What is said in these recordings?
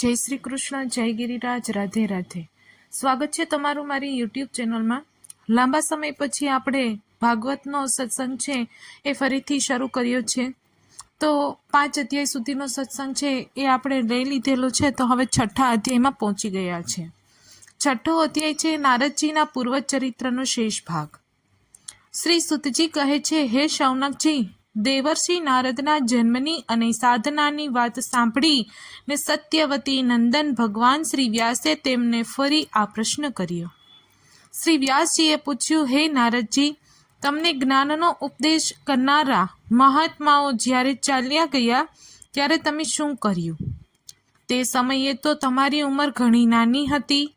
જય શ્રી કૃષ્ણ, જય ગિરિરાજ, રાધે રાધે। સ્વાગત છે તમારું મારી યુટ્યુબ ચેનલમાં। લાંબા સમય પછી આપણે ભાગવતનો સત્સંગ છે એ ફરીથી શરૂ કર્યો છે। તો 5 અધ્યાય સુધીનો સત્સંગ છે એ આપણે લઈ લીધેલો છે, તો હવે 6થા અધ્યાયમાં પહોંચી ગયા છે। 6થો અધ્યાય છે નારદજીના પૂર્વ ચરિત્રનો શેષ ભાગ। શ્રી સુતજી કહે છે, હે શૌનકજી, દેવર્ષિ નારદના જન્મની અને સાધનાની વાત સાંભળી ને સત્યવતી નંદન ભગવાન શ્રી વ્યાસે તેમને ફરી આ પ્રશ્ન કર્યો। શ્રી વ્યાસજીએ પૂછ્યું, હે નારદજી, તમને જ્ઞાનનો ઉપદેશ કરનારા મહાત્માઓ જ્યારે ચાલ્યા ગયા ત્યારે તમે શું કર્યું? તે સમયે તો તમારી ઉંમર ઘણી નાની હતી।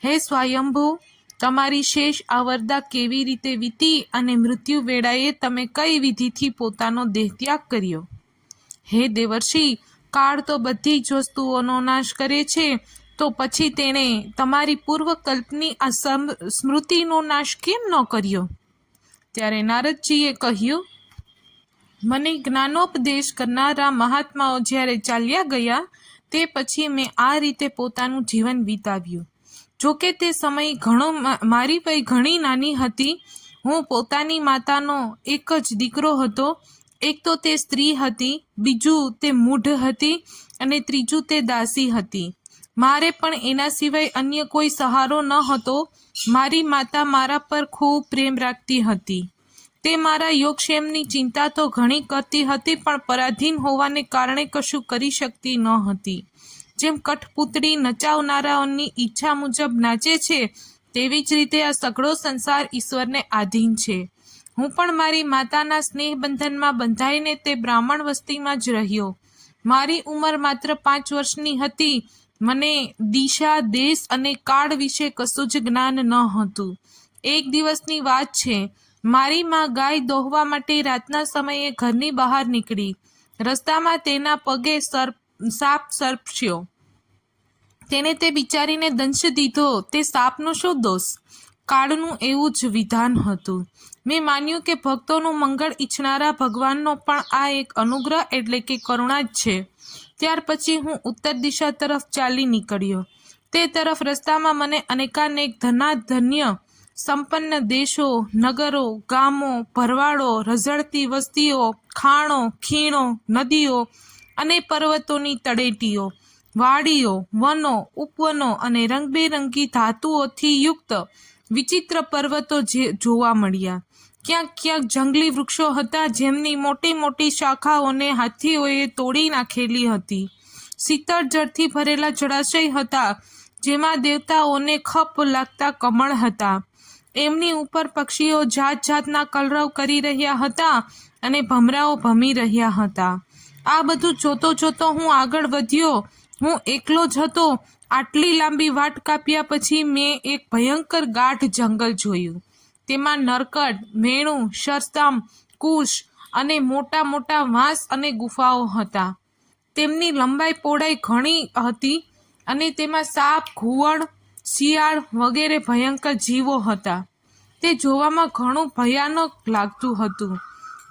હે સ્વયંભૂ, તમારી શેષ આવરદા કેવી રીતે વીતી અને મૃત્યુ વેળાએ તમે કઈ વિધિથી પોતાનો દેહ ત્યાગ કર્યો? હે દેવર્ષિ, કાળ તો બધી જ વસ્તુઓનો નાશ કરે છે, તો પછી તેણે તમારી પૂર્વકલ્પની આ સ્મૃતિનો નાશ કેમ ન કર્યો? ત્યારે નારદજીએ કહ્યું, મને જ્ઞાનોપદેશ કરનારા મહાત્માઓ જ્યારે ચાલ્યા ગયા તે પછી મેં આ રીતે પોતાનું જીવન વિતાવ્યું। જોકે તે સમય મારી વય ઘણી નાની હતી। હું પોતાની માતાનો એક જ દીકરો હતો। એક તો તે સ્ત્રી હતી, બીજું તે મૂઢ હતી અને ત્રીજું તે દાસી હતી। મારે પણ એના સિવાય અન્ય કોઈ સહારો ન હતો। મારી માતા મારા પર ખૂબ પ્રેમ રાખતી હતી। તે મારા યોગક્ષેમની ચિંતા તો ઘણી કરતી હતી, પણ પરાધીન હોવાને કારણે કશું કરી શકતી ન હતી। જેમ કઠપૂતળી નચાવનારાઓની ઈચ્છા મુજબ નાચે છે, તેવી જ રીતે આ સઘળો સંસાર ઈશ્વરને આધીન છે। હું પણ મારી માતાના સ્નેહ બંધનમાં બંધાઈને તે બ્રાહ્મણ વસ્તીમાં જ રહ્યો। મારી ઉંમર માત્ર 5 વર્ષની હતી। મને દિશા, દેશ અને કાળ વિશે કશું જ જ્ઞાન ન હતું। એક દિવસની વાત છે, મારી માં ગાય દોહવા માટે રાતના સમયે ઘરની બહાર નીકળી। રસ્તામાં તેના પગે સાપ સર્પ્યો। તેને તે બિચારીને દંશ દીધો। તે સાપનો શું દોષ? કાળનું એવું જ વિધાન હતું। મેં માન્યું કે ભક્તોનું મંગળ ઈચ્છનારા ભગવાનનો પણ આ એક અનુગ્રહ એટલે કે કરુણા જ છે। ત્યાર પછી હું ઉત્તર દિશા તરફ ચાલી નીકળ્યો। તે તરફ રસ્તામાં મને અનેકાનેક ધનાધન્ય સંપન્ન દેશો, નગરો, ગામો, ભરવાડો, રઝળતી વસ્તીઓ, ખાણો, ખીણો, નદીઓ અને પર્વતોની તળેટીઓ, વાડીઓ, વનો, ઉપવનો અને રંગબેરંગી ધાતુઓથી યુક્ત વિચિત્ર પર્વતો જોવા મળ્યા। ક્યાંક ક્યાંક જંગલી વૃક્ષો હતા, જેમની મોટી મોટી શાખાઓને હાથીઓએ તોડી નાખેલી હતી। શીતળ જળથી ભરેલા જળાશય હતા, જેમાં દેવતાઓને ખપ લાગતા કમળ હતા। એમની ઉપર પક્ષીઓ જાત જાતના કલરવ કરી રહ્યા હતા અને ભમરાઓ ભમી રહ્યા હતા। આ બધું જોતો જોતો હું આગળ વધ્યો। હું એકલો જ હતો। આટલી લાંબી વાટ કાપ્યા પછી મેં એક ભયંકર ગાઢ જંગલ જોયું। તેમાં નરકટ, મેણું, સરસામ, કુશ અને મોટા મોટા વાંસ અને ગુફાઓ હતા। તેમની લંબાઈ પહોળાઈ ઘણી હતી અને તેમાં સાપ, ઘુવડ, શિયાળ વગેરે ભયંકર જીવો હતા। તે જોવામાં ઘણું ભયાનક લાગતું હતું।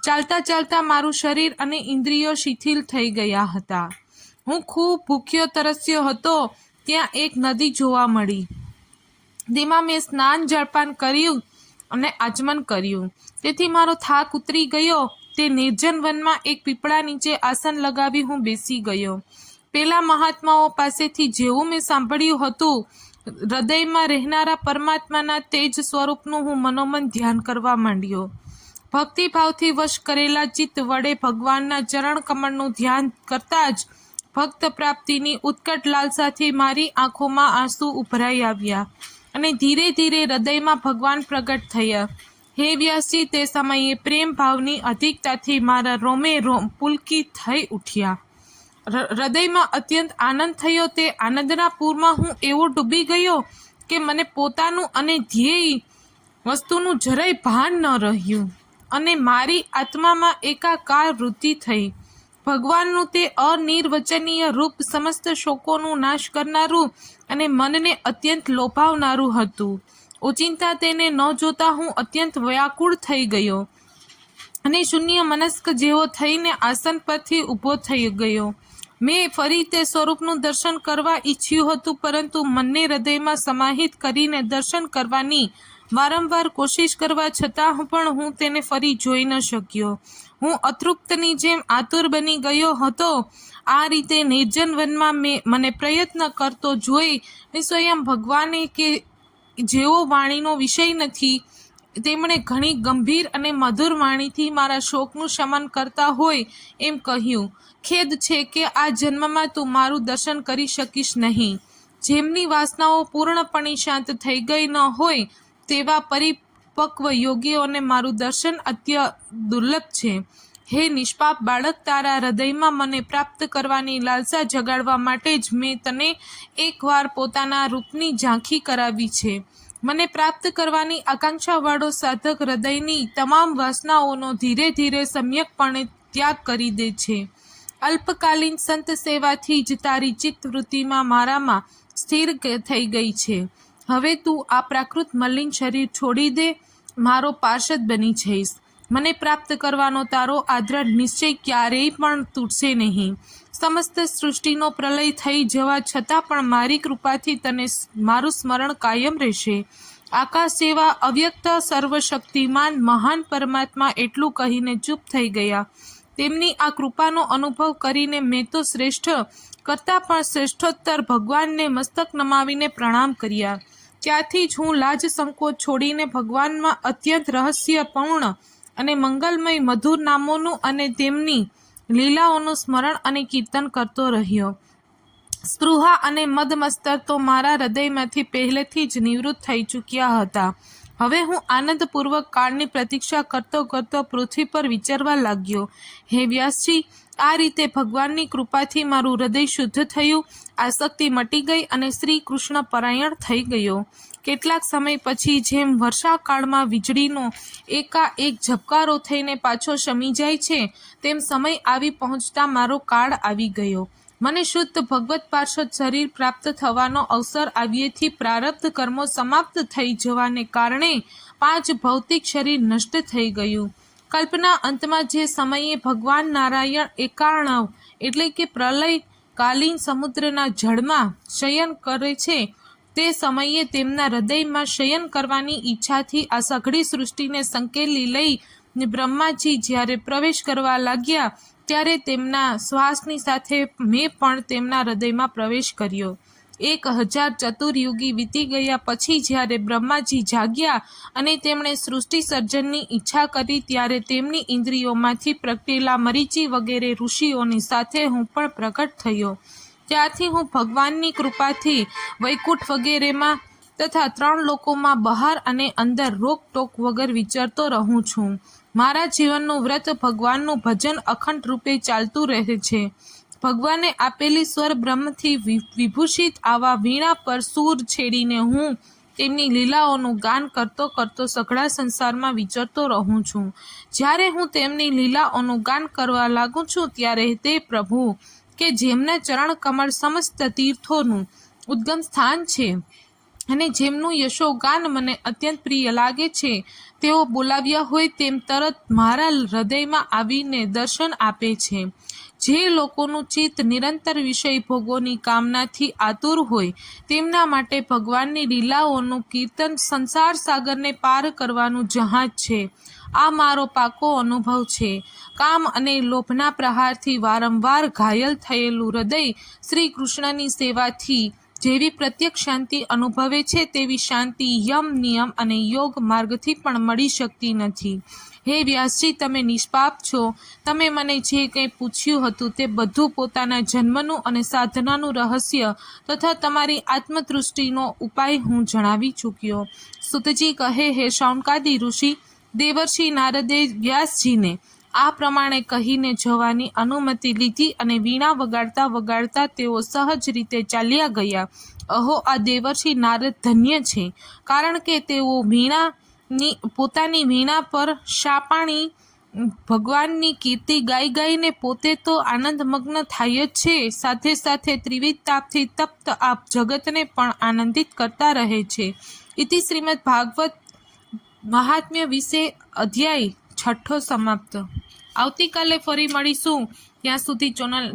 ચાલતા ચાલતા મારું શરીર અને ઇન્દ્રિયો શિથિલ થઈ ગયા હતા। હું ખૂબ ભૂખ્યો તરસ્યો હતો। ત્યાં એક નદી જોવા મળી। તેમાં મેં સ્નાન જળપાન કર્યું અને આચમન કર્યું। તેથી મારો થાક ઉતરી ગયો। તે નિર્જન વનમાં એક પીપળા નીચે આસન લગાવી હું બેસી ગયો। પેલા મહાત્માઓ પાસેથી જેવું મેં સાંભળ્યું હતું, હૃદયમાં રહેનારા પરમાત્માના તેજ સ્વરૂપનું હું મનોમન ધ્યાન કરવા માંડ્યો। ભક્તિભાવથી વશ કરેલા ચિત્ત વડે ભગવાનના ચરણ કમળનું ધ્યાન કરતા જ ભક્ત પ્રાપ્તિની ઉત્કટ લાલસાથી મારી આંખોમાં આંસુ ઉભરાઈ આવ્યા અને ધીરે ધીરે હૃદયમાં ભગવાન પ્રગટ થયા। હે વ્યાસજી, તે સમયે પ્રેમ ભાવની અધિકતાથી મારા રોમે રોમ પુલકિત થઈ ઉઠ્યા। હૃદયમાં અત્યંત આનંદ થયો। તે આનંદના પૂરમાં હું એવો ડૂબી ગયો કે મને પોતાનું અને ધ્યેય વસ્તુનું જરાય ભાન ન રહ્યું અને મારી આત્મામાં એકાકાર વૃત્તિ થઈ। ભગવાનનું તે અનિર્વચનીય રૂપ સમસ્ત શોકોનું નાશ કરનારું અને મનને અત્યંત લોભાવનારું હતું। ઓચિંતા તેને ન જોતા હું અત્યંત વ્યાકુળ થઈ ગયો અને શૂન્ય મનસ્ક જેવો થઈને આસન પરથી ઊભો થઈ ગયો। મેં ફરી તે સ્વરૂપનું દર્શન કરવા ઈચ્છ્યું હતું, પરંતુ મનને હૃદયમાં સમાહિત કરીને દર્શન કરવાની વારંવાર કોશિશ કરવા છતાં પણ હું તેને ફરી જોઈ ન શક્યો. હું અતૃપ્તની જેમ આતુર બની ગયો હતો. આ રીતે નિર્જન વનમાં મને પ્રયત્ન કરતો જોઈ સ્વયં ભગવાને, કે જેઓ વાણીનો વિષય નથી, તેમણે ઘણી ગંભીર અને મધુર વાણીથી મારા શોકનું શમન કરતા હોય એમ કહ્યું, ખેદ છે કે આ જન્મમાં તું મારું દર્શન કરી શકીશ નહીં. જેમની વાસનાઓ પૂર્ણપણે શાંત થઈ ગઈ ન હોય તેવા પરિપક્વ યોગીઓને મારું દર્શન અત્યંત દુર્લભ છે. હે નિષ્પાપ બાળક, તારા હૃદયમાં મને પ્રાપ્ત કરવાની લાલસા જગાડવા માટે જ મેં તને એકવાર પોતાના રૂપની ઝાંખી કરાવી છે. મને પ્રાપ્ત કરવાની આકાંક્ષાવાળો સાધક હૃદયની તમામ વાસનાઓનો ધીરે ધીરે સમ્યકપણે ત્યાગ કરી દે છે. અલ્પકાલીન સંત સેવાથી જ તારી ચિત્તવૃત્તિમાં મારામાં સ્થિર થઈ ગઈ છે. હવે તું આ પ્રાકૃત મલિન શરીર છોડી દે, મારો પાર્ષદ બની જઈશ. મને પ્રાપ્ત કરવાનો તારો આ દ્રઢ નિશ્ચય ક્યારેય પણ તૂટશે નહીં. સમસ્ત સૃષ્ટિનો પ્રલય થઈ જવા છતાં પણ મારી કૃપાથી તને મારું સ્મરણ કાયમ રહેશે. આકાશ જેવા અવ્યક્ત સર્વશક્તિમાન મહાન પરમાત્મા એટલું કહીને ચૂપ થઈ ગયા. તેમની આ કૃપાનો અનુભવ કરીને મેં તો શ્રેષ્ઠ કરતાં પણ શ્રેષ્ઠોત્તર ભગવાનને મસ્તક નમાવીને પ્રણામ કર્યા. ત્યાંથી જ હું લાજ સંકોચ છોડીને ભગવાનમાં અત્યંત રહસ્યપૂર્ણ અને મંગલમય મધુર નામોનું અને તેમની લીલાઓનું સ્મરણ અને કીર્તન કરતો રહ્યો. સ્પૃહા અને મદમસ્તર તો મારા હૃદયમાંથી પહેલેથી જ નિવૃત્ત થઈ ચૂક્યા હતા. હવે હું આનંદપૂર્વક કાળની પ્રતીક્ષા કરતો કરતો પૃથ્વી પર વિચરવા લાગ્યો. હે વ્યાસજી, આ રીતે ભગવાનની કૃપાથી મારું હૃદય શુદ્ધ થયું, આસક્તિ મટી ગઈ અને શ્રી કૃષ્ણ પરાયણ થઈ ગયો. કેટલાક સમય પછી જેમ વર્ષાકાળમાં વીજળીનો એકાએક ઝબકારો થઈને પાછો શમી જાય છે, તેમ સમય આવી પહોંચતા મારો કાળ આવી ગયો. મને શુદ્ધ ભગવત પાર્ષદ શરીર પ્રાપ્ત થવાનો અવસર આવ્યેથી પ્રારબ્ધ કર્મો સમાપ્ત થઈ જવાને કારણે 5 ભૌતિક શરીર નષ્ટ થઈ ગયું. કલ્પના અંતમાં જે સમયે ભગવાન નારાયણ એકાર્ણવ એટલે કે પ્રલયકાલીન સમુદ્રના જળમાં શયન કરે છે, તે સમયે તેમના હૃદયમાં શયન કરવાની ઈચ્છાથી આ સઘળી સૃષ્ટિને સંકેલી લઈ બ્રહ્માજી જ્યારે પ્રવેશ કરવા લાગ્યા, ત્યારે તેમના શ્વાસની સાથે મેં પણ તેમના હૃદયમાં પ્રવેશ કર્યો. 1000 ચતુર્યુગી વીતી ગયા પછી જ્યારે બ્રહ્માજી જાગ્યા અને તેમણે સૃષ્ટિ સર્જનની ઈચ્છા કરી, ત્યારે તેમની ઇન્દ્રિયોમાંથી પ્રગટેલા મરીચી વગેરે ઋષિઓની સાથે હું પણ પ્રગટ થયો. ત્યારથી હું ભગવાનની કૃપાથી વૈકુંઠ વગેરેમાં તથા 3 લોકોમાં બહાર અને અંદર રોકટોક વગર વિચરતો રહું છું. મારા જીવનનું વ્રત ભગવાનનું ભજન અખંડ રૂપે ચાલતું રહે છે. ભગવાને આપેલી સ્વર બ્રહ્મથી વિભૂષિત આવા વીણા પર સૂર છેડીને હું તેમની લીલાઓનું ગાન કરતો કરતો સઘળા સંસારમાં વિચરતો રહું છું. જ્યારે હું તેમની લીલાઓનું ગાન કરવા લાગું છું, ત્યારે તે પ્રભુ કે જેમના ચરણ કમળ સમસ્ત તીર્થોનું ઉદ્ગમ સ્થાન છે અને જેમનું યશોગાન મને અત્યંત પ્રિય લાગે છે, તેઓ બોલાવ્યા હોય તેમ તરત મારા હૃદયમાં આવીને દર્શન આપે છે. જે લોકોનું ચિત્ત નિરંતર વિષય ભોગોની કામનાથી આતુર હોય, તેમના માટે ભગવાનની લીલાઓનું કીર્તન સંસાર સાગરને પાર કરવાનું જહાજ છે. આ મારો પાકો અનુભવ છે. કામ અને લોભના પ્રહારથી વારંવાર ઘાયલ થયેલું હૃદય શ્રી કૃષ્ણની સેવાથી જેવી પ્રત્યક્ષ શાંતિ અનુભવે છે, તેવી શાંતિ યમ, નિયમ અને યોગ માર્ગથી પણ મળી શકતી નથી. હે વ્યાસજી, તમે નિષ્પાપ છો. તમે મને જે કંઈ પૂછ્યું હતું તે બધું પોતાના જન્મનું અને સાધનાનું રહસ્ય તથા તમારી આત્મદૃષ્ટિનો ઉપાય હું જણાવી ચૂક્યો. સુતજી કહે, હે શૌનકાદિ ઋષિ, દેવર્ષિ નારદે વ્યાસજીને આ પ્રમાણે કહીને જવાની અનુમતિ લીધી અને વીણા વગાડતા વગાડતા તેઓ સહજ રીતે ચાલ્યા ગયા. અહો, આ દેવર્ષિ નારદ ધન્ય છે, કારણ કે તેઓ પોતાની વીણા પર શાપાણી ભગવાનની કીર્તિ ગાઈ ગાઈને પોતે તો આનંદમગ્ન થાય જ છે, સાથે સાથે ત્રિવિધ તાપથી તપ્ત આ જગતને પણ આનંદિત કરતા રહે છે. ઇતિ શ્રીમદ ભાગવત મહાત્મ્ય વિશે અધ્યાય 6 સમાપ્ત. આવતીકાલે ફરી મળીશું. ત્યાં સુધી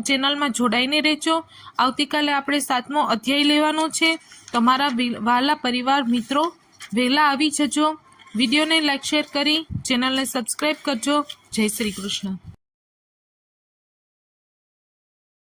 ચેનલમાં જોડાઈને રહેજો. આવતીકાલે આપણે 7મો અધ્યાય લેવાનો છે. તમારા વહાલા પરિવાર મિત્રો વહેલા આવી જજો. વિડીયોને લાઈક શેર કરી ચેનલને સબસ્ક્રાઈબ કરજો. જય શ્રી કૃષ્ણ.